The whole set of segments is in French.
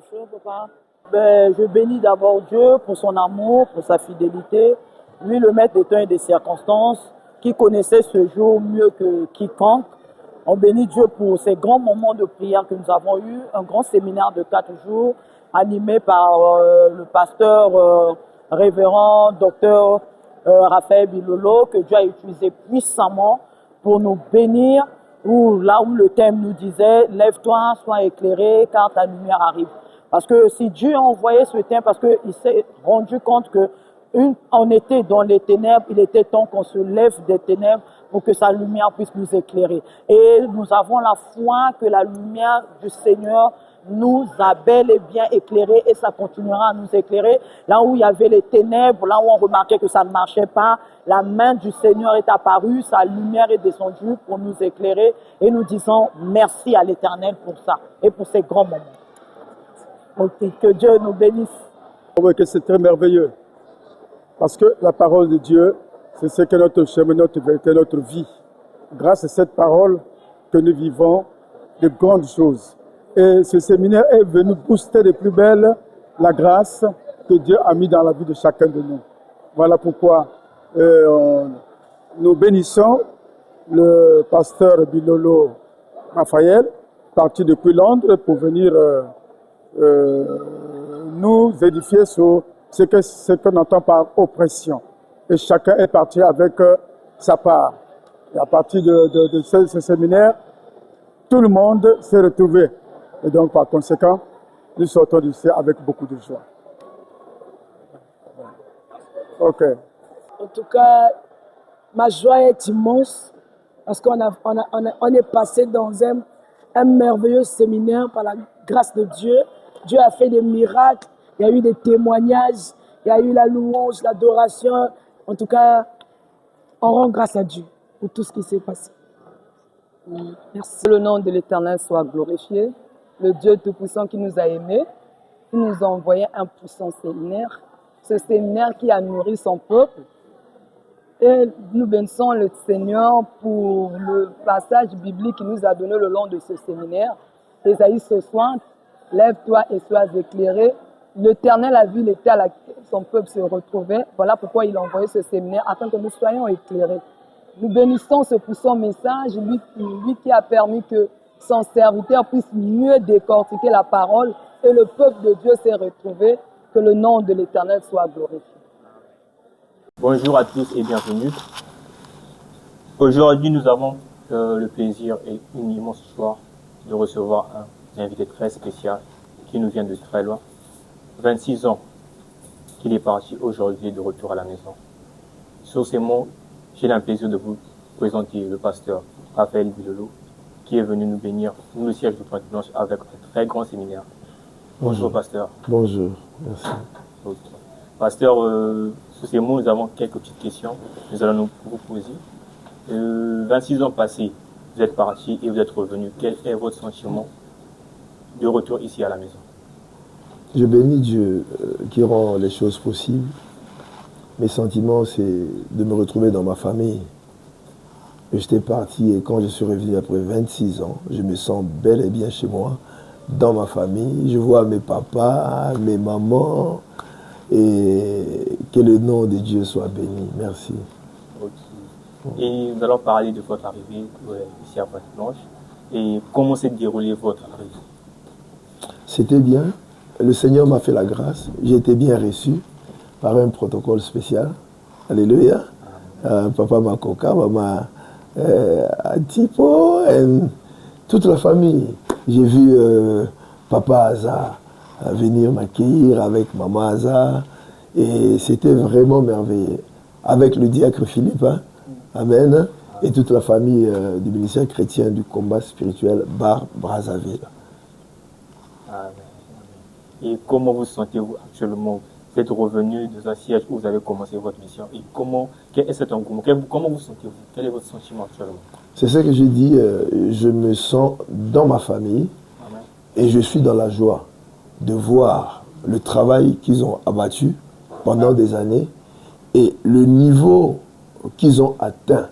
Bonjour, papa. Je bénis d'abord Dieu pour son amour, pour sa fidélité. Lui, le maître des temps et des circonstances, qui connaissait ce jour mieux que quiconque. On bénit Dieu pour ces grands moments de prière que nous avons eus. Un grand séminaire de 4 jours animé par le pasteur révérend docteur Raphaël Bilolo, que Dieu a utilisé puissamment pour nous bénir, là où le thème nous disait « Lève-toi, sois éclairé, car ta lumière arrive ». Parce que si Dieu a envoyé ce thème, parce qu'il s'est rendu compte que on était dans les ténèbres, il était temps qu'on se lève des ténèbres pour que sa lumière puisse nous éclairer. Et nous avons la foi que la lumière du Seigneur nous a bel et bien éclairés et ça continuera à nous éclairer. Là où il y avait les ténèbres, là où on remarquait que ça ne marchait pas, la main du Seigneur est apparue, sa lumière est descendue pour nous éclairer et nous disons merci à l'Éternel pour ça et pour ces grands moments. Okay. Que Dieu nous bénisse. Oui, que c'est très merveilleux. Parce que la parole de Dieu, c'est ce que notre chemin, notre vérité, notre vie. Grâce à cette parole que nous vivons de grandes choses. Et ce séminaire est venu booster de plus belle la grâce que Dieu a mis dans la vie de chacun de nous. Voilà pourquoi nous bénissons le pasteur Bilolo Raphaël, parti depuis Londres pour venir nous édifier sur ce qu'on entend par oppression. Et chacun est parti avec sa part. Et à partir de ce séminaire, tout le monde s'est retrouvé. Et donc, par conséquent, nous sortons d'ici avec beaucoup de joie. OK. En tout cas, ma joie est immense parce qu'on est passé dans un merveilleux séminaire par la grâce de Dieu. Dieu a fait des miracles, il y a eu des témoignages, il y a eu la louange, l'adoration. En tout cas, on rend grâce à Dieu pour tout ce qui s'est passé. Merci. Que le nom de l'Éternel soit glorifié. Le Dieu Tout-Puissant qui nous a aimés, qui nous a envoyé un puissant séminaire. Ce séminaire qui a nourri son peuple. Et nous bénissons le Seigneur pour le passage biblique qu'il nous a donné le long de ce séminaire. Ésaïe 60, lève-toi et sois éclairé. L'Éternel a vu l'état à laquelle son peuple se retrouvait. Voilà pourquoi il a envoyé ce séminaire, afin que nous soyons éclairés. Nous bénissons ce puissant message, lui qui a permis que son serviteur puisse mieux décortiquer la parole et le peuple de Dieu s'est retrouvé. Que le nom de l'Éternel soit glorifié. Bonjour à tous et bienvenue. Aujourd'hui, nous avons le plaisir et une immense joie de recevoir un invité très spécial qui nous vient de très loin. 26 ans qu'il est parti aujourd'hui de retour à la maison. Sur ces mots, j'ai le plaisir de vous présenter le pasteur Raphaël Bilolo qui est venu nous bénir sous le siège de Pointe-Blanche avec un très grand séminaire. Bonjour pasteur. Bonjour, merci. Okay. Pasteur, sous ces mots, nous avons quelques petites questions. Nous allons vous poser. 26 ans passés, vous êtes parti et vous êtes revenu. Quel est votre sentiment de retour ici à la maison? Je bénis Dieu qui rend les choses possibles. Mes sentiments, c'est de me retrouver dans ma famille. J'étais parti et quand je suis revenu après 26 ans, je me sens bel et bien chez moi, dans ma famille. Je vois mes papas, mes mamans, et que le nom de Dieu soit béni. Merci. Okay. Et nous allons parler de votre arrivée ici à Pointe-Blanche. Et comment s'est déroulée votre arrivée? C'était bien. Le Seigneur m'a fait la grâce. J'ai été bien reçu par un protocole spécial. Alléluia. Papa Makoka, maman Antipo, toute la famille. J'ai vu Papa Aza venir m'accueillir avec Maman Aza. Et c'était vraiment merveilleux. Avec le diacre Philippe, hein? Amen. Et toute la famille du ministère chrétien du combat spirituel Bar-Brazzaville. Amen. Et comment vous sentez-vous actuellement? Vous êtes revenu dans un siège où vous avez commencé votre mission. Et quel est cet engouement? Comment vous sentez-vous? Quel est votre sentiment actuellement? C'est ce que j'ai dit. Je me sens dans ma famille. Amen. Et je suis dans la joie de voir le travail qu'ils ont abattu pendant des années et le niveau qu'ils ont atteint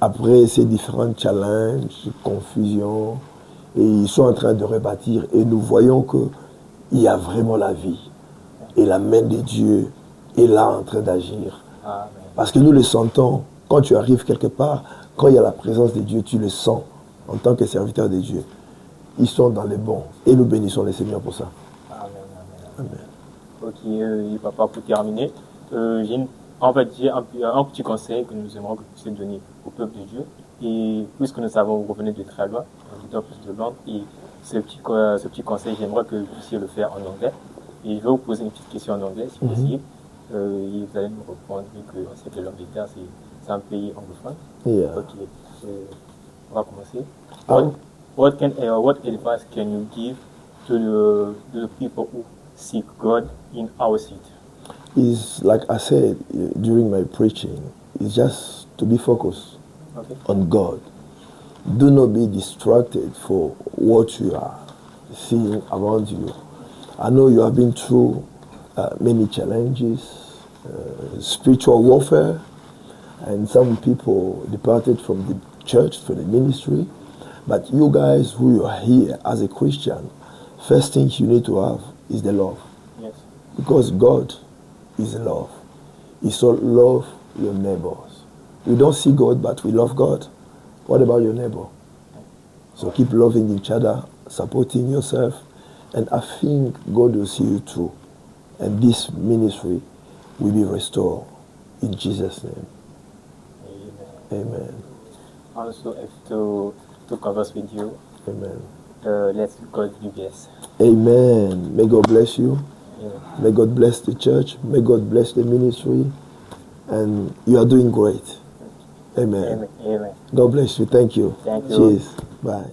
après ces différents challenges, confusions. Et ils sont en train de rebâtir. Et nous voyons que il y a vraiment la vie. Et la main de Dieu est là en train d'agir. Amen. Parce que nous le sentons, quand tu arrives quelque part, quand il y a la présence de Dieu, tu le sens en tant que serviteur de Dieu. Ils sont dans les bons. Et nous bénissons le Seigneur pour ça. Amen. Ok, papa, pour terminer, on va dire un petit conseil que nous aimerions que vous puissiez donner au peuple de Dieu. Et puisque nous savons, vous revenez de très loin, en plus de Londres, et ce petit conseil, j'aimerais que vous puissiez le faire en anglais. Et je vais vous poser une petite question en anglais, si possible. Et vous allez nous répondre, vu qu'on sait que l'Angleterre, c'est un pays anglophone. Yeah. Ok, on va commencer. What advice can you give to the people who seek God in our city? Is like I said during my preaching, it's just to be focused on God. Do not be distracted for what you are seeing around you. I know you have been through many challenges, spiritual warfare, and some people departed from the church, from the ministry. But you guys who are here as a Christian, first thing you need to have is the love. Yes. Because God is love. He said, love your neighbors. We don't see God, but we love God. What about your neighbor? So keep loving each other, supporting yourself, and I think God will see you through. And this ministry will be restored in Jesus' name. Amen. Also, if to converse with you, Amen. let God be blessed. Amen. May God bless you. Amen. May God bless the church. May God bless the ministry. And you are doing great. Amen. Amen. God bless you. Thank you. Thank you. Cheers. Bye.